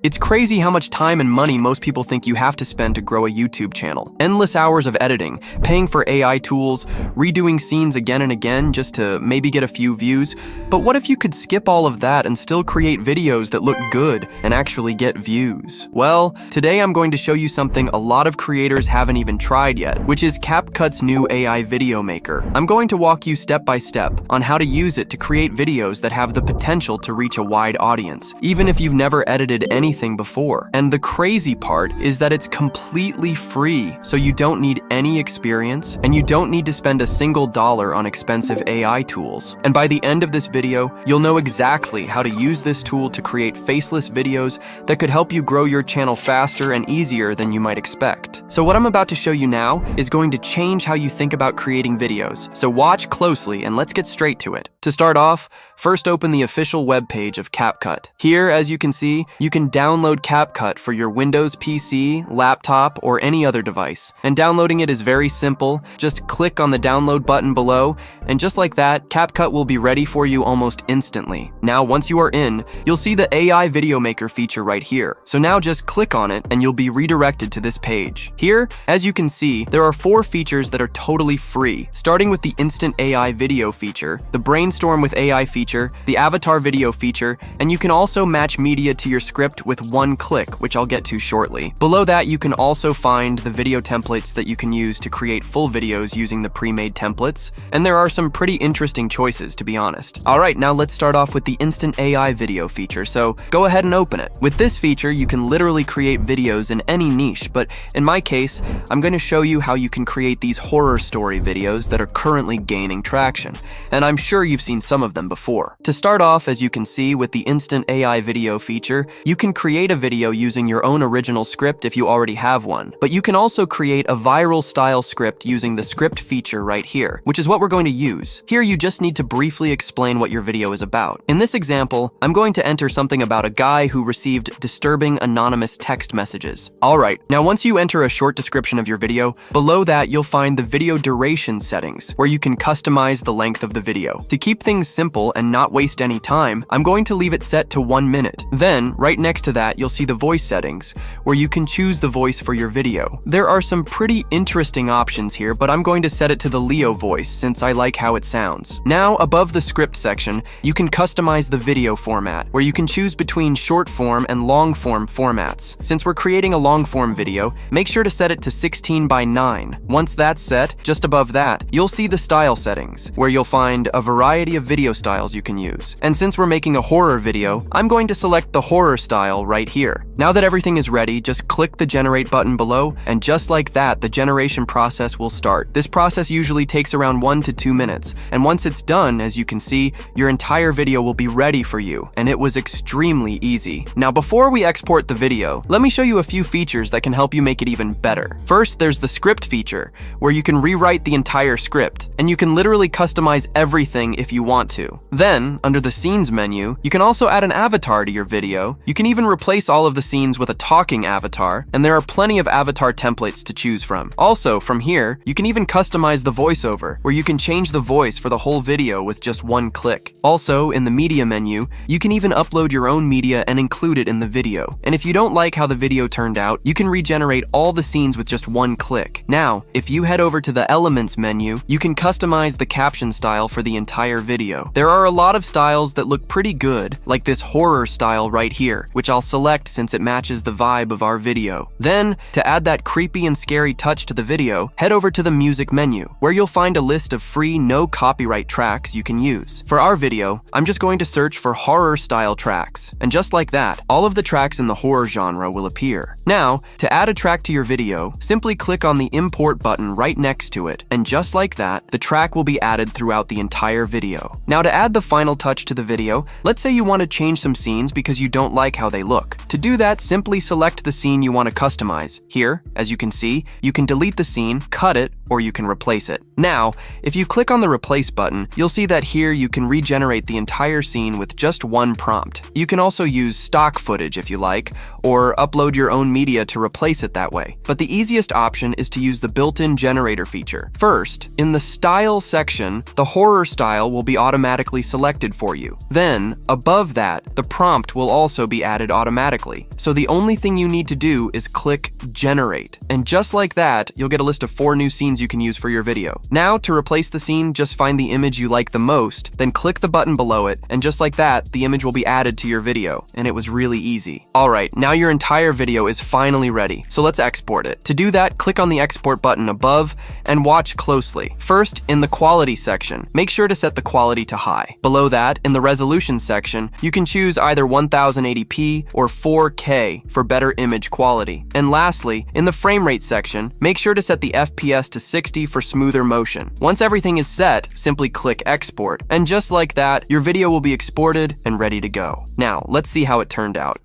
It's crazy how much time and money most people think you have to spend to grow a YouTube channel. Endless hours of editing, paying for AI tools, redoing scenes again and again just to maybe get a few views. But what if you could skip all of that and still create videos that look good and actually get views? Well, today I'm going to show you something a lot of creators haven't even tried yet, which is CapCut's new AI video maker. I'm going to walk you step by step on how to use it to create videos that have the potential to reach a wide audience, even if you've never edited anything before. And the crazy part is that it's completely free, so you don't need any experience, and you don't need to spend a single dollar on expensive AI tools. And by the end of this video, you'll know exactly how to use this tool to create faceless videos that could help you grow your channel faster and easier than you might expect. So what I'm about to show you now is going to change how you think about creating videos. So watch closely and let's get straight to it. To start off, first open the official webpage of CapCut. Here, as you can see, you can download CapCut for your Windows PC, laptop, or any other device. And downloading it is very simple. Just click on the download button below, and just like that, CapCut will be ready for you almost instantly. Now, once you are in, you'll see the AI Video Maker feature right here. So now just click on it and you'll be redirected to this page. Here, as you can see, there are 4 features that are totally free, starting with the Instant AI Video feature, the Brainstorm with AI feature, the Avatar Video feature, and you can also match media to your script with one click, which I'll get to shortly. Below that, you can also find the video templates that you can use to create full videos using the pre-made templates, and there are some pretty interesting choices, to be honest. Alright, now let's start off with the Instant AI Video feature, so go ahead and open it. With this feature, you can literally create videos in any niche, but in my case, I'm going to show you how you can create these horror story videos that are currently gaining traction, and I'm sure you've seen some of them before. To start off, as you can see with the Instant AI Video feature, you can create a video using your own original script if you already have one, but you can also create a viral style script using the script feature right here, which is what we're going to use. Here you just need to briefly explain what your video is about. In this example, I'm going to enter something about a guy who received disturbing anonymous text messages. Alright, now once you enter a short description of your video, below that you'll find the video duration settings, where you can customize the length of the video. To keep things simple and not waste any time, I'm going to leave it set to 1 minute. Then, right next to that, you'll see the voice settings, where you can choose the voice for your video. There are some pretty interesting options here, but I'm going to set it to the Leo voice since I like how it sounds. Now, above the script section, you can customize the video format, where you can choose between short form and long form formats. Since we're creating a long form video, make sure to set it to 16:9. Once that's set, just above that, you'll see the style settings, where you'll find a variety of video styles you can use. And since we're making a horror video, I'm going to select the horror style right here. Now that everything is ready, just click the generate button below, and just like that, the generation process will start. This process usually takes around 1 to 2 minutes, and once it's done, as you can see, your entire video will be ready for you, and it was extremely easy. Now before we export the video, let me show you a few features that can help you make it even better. First, there's the script feature, where you can rewrite the entire script, and you can literally customize everything if you want to. Then, under the scenes menu, you can also add an avatar to your video. You can even replace all of the scenes with a talking avatar, and there are plenty of avatar templates to choose from. Also, from here, you can even customize the voiceover, where you can change the voice for the whole video with just one click. Also, in the media menu, you can even upload your own media and include it in the video. And if you don't like how the video turned out, you can regenerate all the scenes with just one click. Now, if you head over to the Elements menu, you can customize the caption style for the entire video. There are a lot of styles that look pretty good, like this horror style right here, which I'll select since it matches the vibe of our video. Then, to add that creepy and scary touch to the video, head over to the Music menu, where you'll find a list of free, no copyright tracks you can use. For our video, I'm just going to search for horror style tracks, and just like that, all of the tracks in the horror genre will appear. Now, to add a track to your video, simply click on the Import button right next to it, and just like that, the track will be added throughout the entire video. Now to add the final touch to the video, let's say you want to change some scenes because you don't like how they look. To do that, simply select the scene you want to customize. Here, as you can see, you can delete the scene, cut it, or you can replace it. Now, if you click on the replace button, you'll see that here you can regenerate the entire scene with just one prompt. You can also use stock footage if you like, or upload your own media to replace it that way. But the easiest option is to use the built-in generator feature. First, in the style section, the horror style will be automatically selected for you. Then, above that, the prompt will also be added automatically. So the only thing you need to do is click generate. And just like that, you'll get a list of 4 new scenes you can use for your video. Now, to replace the scene, just find the image you like the most, then click the button below it, and just like that, the image will be added to your video. And it was really easy. Alright, now your entire video is finally ready, so let's export it. To do that, click on the export button above and watch closely. First, in the quality section, make sure to set the quality to high. Below that, in the resolution section, you can choose either 1080p or 4K for better image quality. And lastly, in the frame rate section, make sure to set the FPS to 60 for smoother motion. Once everything is set, simply click export. And just like that, your video will be exported and ready to go. Now, let's see how it turned out.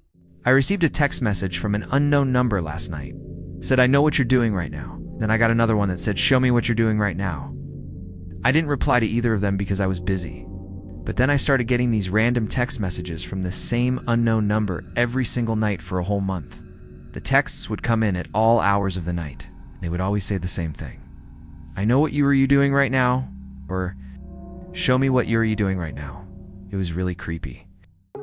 I received a text message from an unknown number last night. It said, "I know what you're doing right now." Then I got another one that said, "Show me what you're doing right now." I didn't reply to either of them because I was busy. But then I started getting these random text messages from the same unknown number every single night for a whole month. The texts would come in at all hours of the night. They would always say the same thing. "I know what you doing right now," or "Show me what you doing right now." It was really creepy.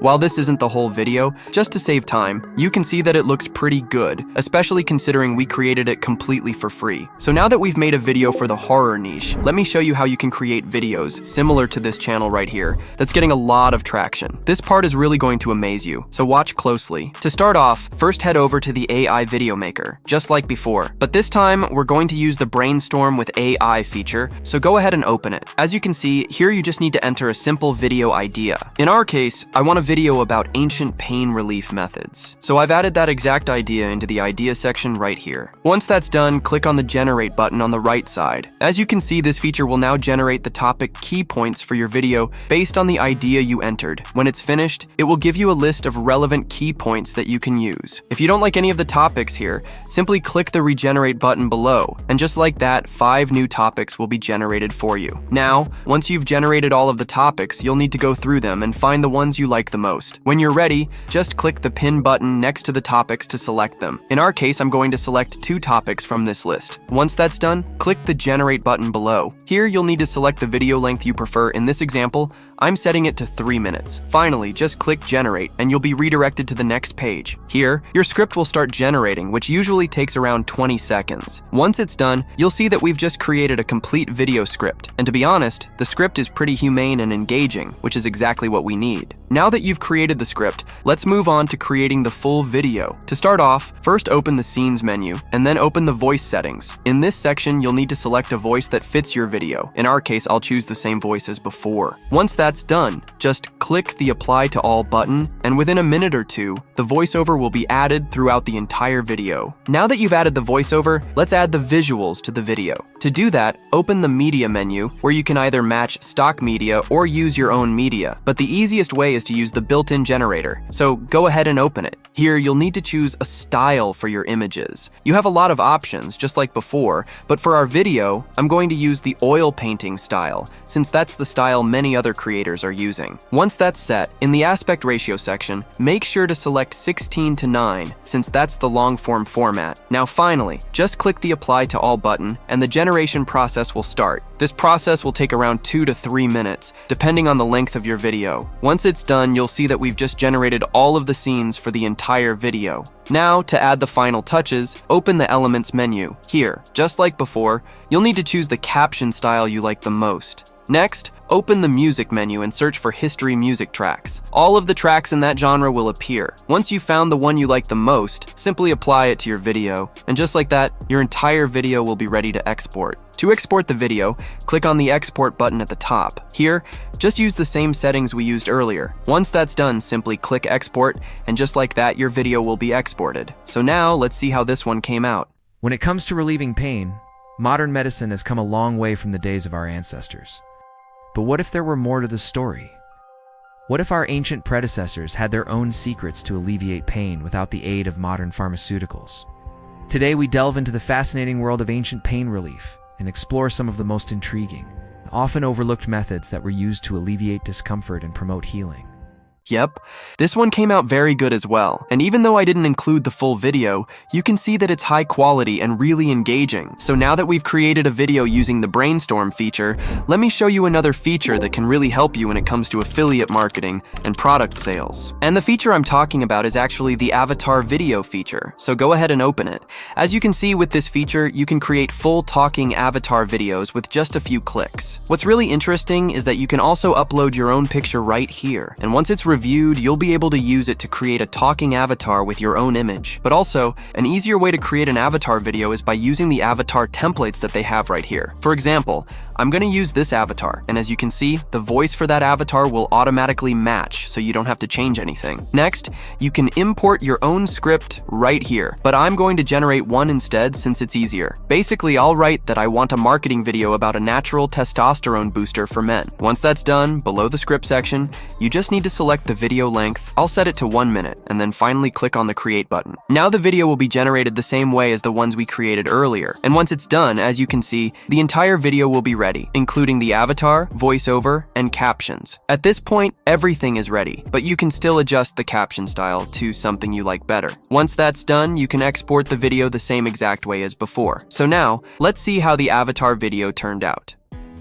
While this isn't the whole video, just to save time, you can see that it looks pretty good, especially considering we created it completely for free. So now that we've made a video for the horror niche, let me show you how you can create videos similar to this channel right here that's getting a lot of traction. This part is really going to amaze you, so watch closely. To start off, first head over to the AI video maker, just like before. But this time, we're going to use the brainstorm with AI feature, so go ahead and open it. As you can see, here you just need to enter a simple video idea. In our case, I want a video about ancient pain relief methods. So I've added that exact idea into the idea section right here. Once that's done, click on the generate button on the right side. As you can see, this feature will now generate the topic key points for your video based on the idea you entered. When it's finished, it will give you a list of relevant key points that you can use. If you don't like any of the topics here, simply click the regenerate button below, and just like that, 5 new topics will be generated for you. Now, once you've generated all of the topics, you'll need to go through them and find the ones you like the most. When you're ready, just click the pin button next to the topics to select them. In our case, I'm going to select 2 topics from this list. Once that's done, click the generate button below. Here, you'll need to select the video length you prefer. In this example, I'm setting it to 3 minutes. Finally, just click generate and you'll be redirected to the next page. Here, your script will start generating, which usually takes around 20 seconds. Once it's done, you'll see that we've just created a complete video script. And to be honest, the script is pretty humane and engaging, which is exactly what we need. Now that you've created the script, let's move on to creating the full video. To start off, first open the scenes menu and then open the voice settings. In this section, you'll need to select a voice that fits your video. In our case, I'll choose the same voice as before. Once that's done, just click the apply to all button, and within a minute or two, the voiceover will be added throughout the entire video. Now that you've added the voiceover, let's add the visuals to the video. To do that, open the media menu where you can either match stock media or use your own media. But the easiest way is to use the built-in generator, so go ahead and open it. Here, you'll need to choose a style for your images. You have a lot of options, just like before, but for our video, I'm going to use the oil painting style, since that's the style many other creators are using. Once that's set, in the aspect ratio section, make sure to select 16:9, since that's the long-form format. Now finally, just click the apply to all button, and the generation process will start. This process will take around 2 to 3 minutes, depending on the length of your video. Once it's done, you'll see that we've just generated all of the scenes for the entire video. Now, to add the final touches, open the Elements menu. Here, just like before, you'll need to choose the caption style you like the most. Next, open the music menu and search for history music tracks. All of the tracks in that genre will appear. Once you've found the one you like the most, simply apply it to your video. And just like that, your entire video will be ready to export. To export the video, click on the export button at the top. Here, just use the same settings we used earlier. Once that's done, simply click export, and just like that, your video will be exported. So now, let's see how this one came out. When it comes to relieving pain, modern medicine has come a long way from the days of our ancestors. But what if there were more to the story? What if our ancient predecessors had their own secrets to alleviate pain without the aid of modern pharmaceuticals? Today we delve into the fascinating world of ancient pain relief, and explore some of the most intriguing, often overlooked methods that were used to alleviate discomfort and promote healing. Yep, this one came out very good as well. And even though I didn't include the full video, you can see that it's high quality and really engaging. So now that we've created a video using the brainstorm feature, let me show you another feature that can really help you when it comes to affiliate marketing and product sales. And the feature I'm talking about is actually the avatar video feature. So go ahead and open it. As you can see with this feature, you can create full talking avatar videos with just a few clicks. What's really interesting is that you can also upload your own picture right here. And once it's reviewed, you'll be able to use it to create a talking avatar with your own image. But also, an easier way to create an avatar video is by using the avatar templates that they have right here. For example, I'm going to use this avatar, and as you can see, the voice for that avatar will automatically match, so you don't have to change anything. Next, you can import your own script right here, but I'm going to generate one instead since it's easier. Basically, I'll write that I want a marketing video about a natural testosterone booster for men. Once that's done, below the script section, you just need to select the video length. I'll set it to 1 minute, and then finally click on the create button. Now the video will be generated the same way as the ones we created earlier, and once it's done, as you can see, the entire video will be ready, including the avatar, voiceover, and captions. At this point, everything is ready, but you can still adjust the caption style to something you like better. Once that's done, you can export the video the same exact way as before. So now, let's see how the avatar video turned out.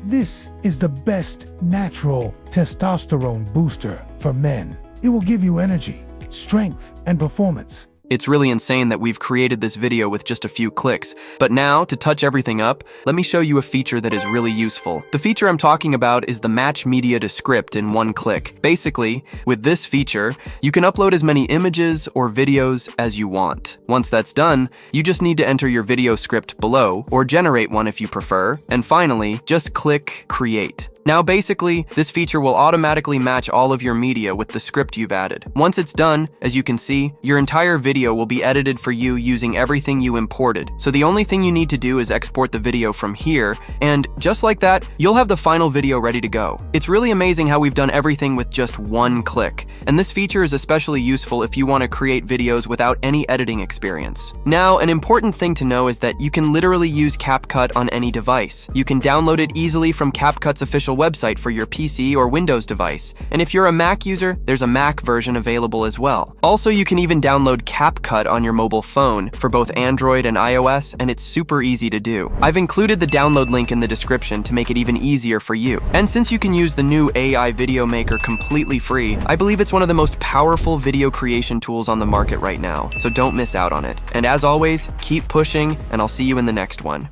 This is the best natural testosterone booster for men. It will give you energy, strength, and performance. It's really insane that we've created this video with just a few clicks. But now, to touch everything up, let me show you a feature that is really useful. The feature I'm talking about is the match media to script in one click. Basically, with this feature, you can upload as many images or videos as you want. Once that's done, you just need to enter your video script below, or generate one if you prefer, and finally, just click Create. Now basically, this feature will automatically match all of your media with the script you've added. Once it's done, as you can see, your entire video will be edited for you using everything you imported. So the only thing you need to do is export the video from here, and just like that, you'll have the final video ready to go. It's really amazing how we've done everything with just one click. And this feature is especially useful if you want to create videos without any editing experience. Now, an important thing to know is that you can literally use CapCut on any device. You can download it easily from CapCut's official website for your PC or Windows device. And if you're a Mac user, there's a Mac version available as well. Also, you can even download CapCut on your mobile phone for both Android and iOS, and it's super easy to do. I've included the download link in the description to make it even easier for you. And since you can use the new AI video maker completely free, I believe it's one of the most powerful video creation tools on the market right now, so don't miss out on it. And as always, keep pushing, and I'll see you in the next one.